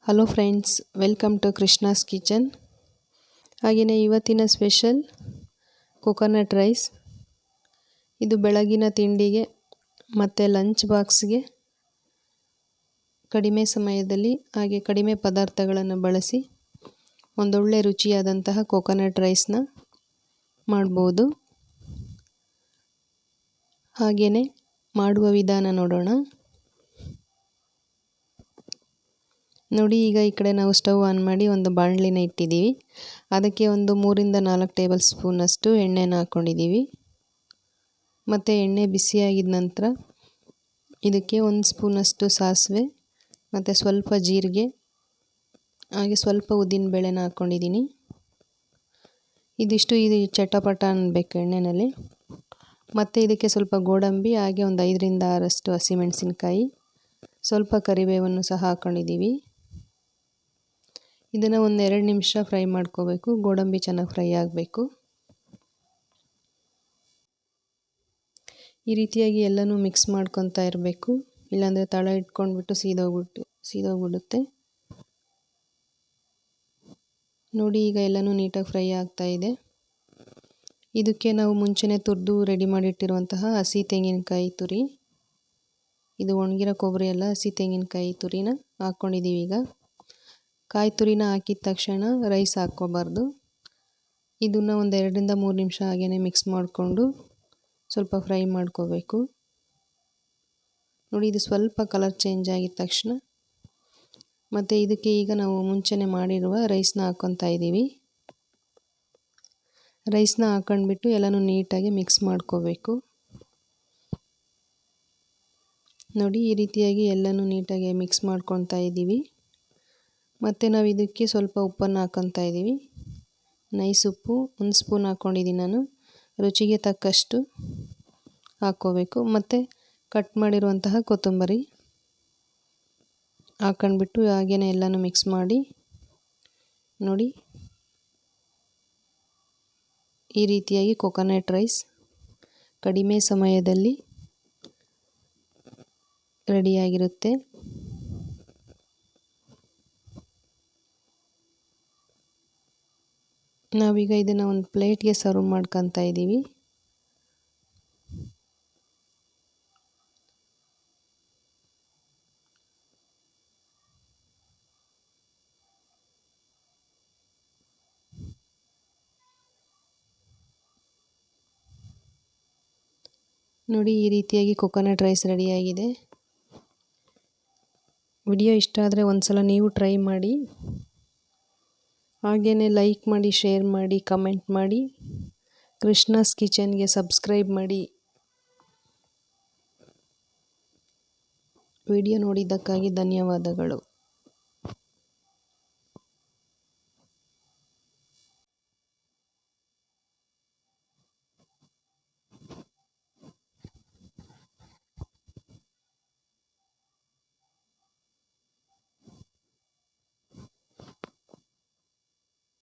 Hello friends, welcome to Krishna's kitchen. ಹಾಗೆಯೇ ಇವತ್ತಿನ special coconut rice. ಇದು ಬೆಳಗಿನ ತಿಂಡಿಗೆ ಮತ್ತು ಲಂಚ್ ಬಾಕ್ಸ್ಗೆ ಕಡಿಮೆ ಸಮಯದಲ್ಲಿ ಹಾಗೆ ಕಡಿಮೆ ಪದಾರ್ಥಗಳನ್ನು ಬಳಸಿ ಒಂದೊಳ್ಳೆ ರುಚಿಯಾದಂತಹ ಕೊಕೊನಟ್ ರೈಸ್ನ ಮಾಡ್ಬೋದು. ಹಾಗೆಯೇ ಮಾಡುವ ವಿಧಾನ ನೋಡೋಣ. ನೋಡಿ, ಈಗ ಈ ಕಡೆ ನಾವು ಸ್ಟವ್ ಆನ್ ಮಾಡಿ ಒಂದು ಬಾಣಲಿನ ಇಟ್ಟಿದ್ದೀವಿ. ಅದಕ್ಕೆ ಒಂದು 3-4 ಟೇಬಲ್ ಸ್ಪೂನಷ್ಟು ಎಣ್ಣೆನ ಹಾಕ್ಕೊಂಡಿದ್ದೀವಿ. ಮತ್ತು ಎಣ್ಣೆ ಬಿಸಿಯಾಗಿದ ನಂತರ ಇದಕ್ಕೆ 1 ಸ್ಪೂನಷ್ಟು ಸಾಸಿವೆ ಮತ್ತು ಸ್ವಲ್ಪ ಜೀರಿಗೆ ಹಾಗೆ ಸ್ವಲ್ಪ ಉದ್ದಿನಬೇಳೆನ ಹಾಕ್ಕೊಂಡಿದ್ದೀನಿ. ಇದು ಚಟಪಟ ಅನ್ನಬೇಕು ಎಣ್ಣೆಯಲ್ಲಿ. ಮತ್ತು ಇದಕ್ಕೆ ಸ್ವಲ್ಪ ಗೋಡಂಬಿ ಹಾಗೆ ಒಂದು 5-6 ಹಸಿಮೆಣಸಿನಕಾಯಿ, ಸ್ವಲ್ಪ ಕರಿಬೇವನ್ನು ಸಹ ಹಾಕ್ಕೊಂಡಿದ್ದೀವಿ. ಇದನ್ನು ಒಂದು 2 ನಿಮಿಷ ಫ್ರೈ ಮಾಡ್ಕೋಬೇಕು. ಗೋಡಂಬಿ ಚೆನ್ನಾಗಿ ಫ್ರೈ ಆಗಬೇಕು. ಈ ರೀತಿಯಾಗಿ ಎಲ್ಲನೂ ಮಿಕ್ಸ್ ಮಾಡ್ಕೊತಾ ಇರಬೇಕು, ಇಲ್ಲಾಂದರೆ ತಳ ಇಟ್ಕೊಂಡ್ಬಿಟ್ಟು ಸೀದೋಗ್ಬಿಡುತ್ತೆ. ನೋಡಿ, ಈಗ ಎಲ್ಲನೂ ನೀಟಾಗಿ ಫ್ರೈ ಆಗ್ತಾ ಇದೆ. ಇದಕ್ಕೆ ನಾವು ಮುಂಚೆನೇ ತುರಿದು ರೆಡಿ ಮಾಡಿಟ್ಟಿರುವಂತಹ ಹಸಿ ತೆಂಗಿನಕಾಯಿ ತುರಿ, ಇದು ಒಣಗಿರೋ ಕೊಬ್ಬರಿ ಎಲ್ಲ, ಹಸಿ ತೆಂಗಿನಕಾಯಿ ತುರಿನ ಹಾಕ್ಕೊಂಡಿದ್ದೀವಿ. ಈಗ ಕಾಯಿ ತುರಿನ ಹಾಕಿದ ತಕ್ಷಣ ರೈಸ್ ಹಾಕ್ಕೋಬಾರ್ದು. ಇದನ್ನು ಒಂದು 2-3 ನಿಮಿಷ ಹಾಗೇ ಮಿಕ್ಸ್ ಮಾಡಿಕೊಂಡು ಸ್ವಲ್ಪ ಫ್ರೈ ಮಾಡ್ಕೋಬೇಕು. ನೋಡಿ, ಇದು ಸ್ವಲ್ಪ ಕಲರ್ ಚೇಂಜ್ ಆಗಿದ ತಕ್ಷಣ ಮತ್ತು ಇದಕ್ಕೆ ಈಗ ನಾವು ಮುಂಚೆನೇ ಮಾಡಿರುವ ರೈಸ್ನ ಹಾಕ್ಕೊತಾ ಇದ್ದೀವಿ. ರೈಸ್ನ ಹಾಕ್ಕೊಂಡ್ಬಿಟ್ಟು ಎಲ್ಲನೂ ನೀಟಾಗಿ ಮಿಕ್ಸ್ ಮಾಡ್ಕೋಬೇಕು. ನೋಡಿ, ಈ ರೀತಿಯಾಗಿ ಎಲ್ಲನೂ ನೀಟಾಗಿ ಮಿಕ್ಸ್ ಮಾಡ್ಕೊತಾ ಇದ್ದೀವಿ. ಮತ್ತು ನಾವು ಇದಕ್ಕೆ ಸ್ವಲ್ಪ ಉಪ್ಪನ್ನು ಹಾಕ್ಕೊತಾ ಇದ್ದೀವಿ. ನೈಸ್ ಉಪ್ಪು 1 ಸ್ಪೂನ್ ಹಾಕ್ಕೊಂಡಿದ್ದೀನಿ ನಾನು. ರುಚಿಗೆ ತಕ್ಕಷ್ಟು ಹಾಕ್ಕೋಬೇಕು. ಮತ್ತು ಕಟ್ ಮಾಡಿರುವಂತಹ ಕೊತ್ತಂಬರಿ ಹಾಕ್ಕೊಂಡ್ಬಿಟ್ಟು ಹಾಗೇ ಎಲ್ಲನೂ ಮಿಕ್ಸ್ ಮಾಡಿ. ನೋಡಿ, ಈ ರೀತಿಯಾಗಿ ಕೊಕೊನಟ್ ರೈಸ್ ಕಡಿಮೆ ಸಮಯದಲ್ಲಿ ರೆಡಿಯಾಗಿರುತ್ತೆ. ನಾವೀಗ ಇದನ್ನು ಒಂದು ಪ್ಲೇಟ್ಗೆ ಸರ್ವ್ ಮಾಡ್ಕೊತಾ ಇದ್ದೀವಿ. ನೋಡಿ, ಈ ರೀತಿಯಾಗಿ ಕೊಕೊನಟ್ ರೈಸ್ ರೆಡಿಯಾಗಿದೆ. ವಿಡಿಯೋ ಇಷ್ಟ ಆದರೆ ಒಂದ್ಸಲ ನೀವು ಟ್ರೈ ಮಾಡಿ. ಹಾಗೆಯೇ ಲೈಕ್ ಮಾಡಿ, ಶೇರ್ ಮಾಡಿ, ಕಮೆಂಟ್ ಮಾಡಿ. ಕೃಷ್ಣಾಸ್ ಕಿಚನ್ಗೆ ಸಬ್ಸ್ಕ್ರೈಬ್ ಮಾಡಿ. ವಿಡಿಯೋ ನೋಡಿದ್ದಕ್ಕಾಗಿ ಧನ್ಯವಾದಗಳು.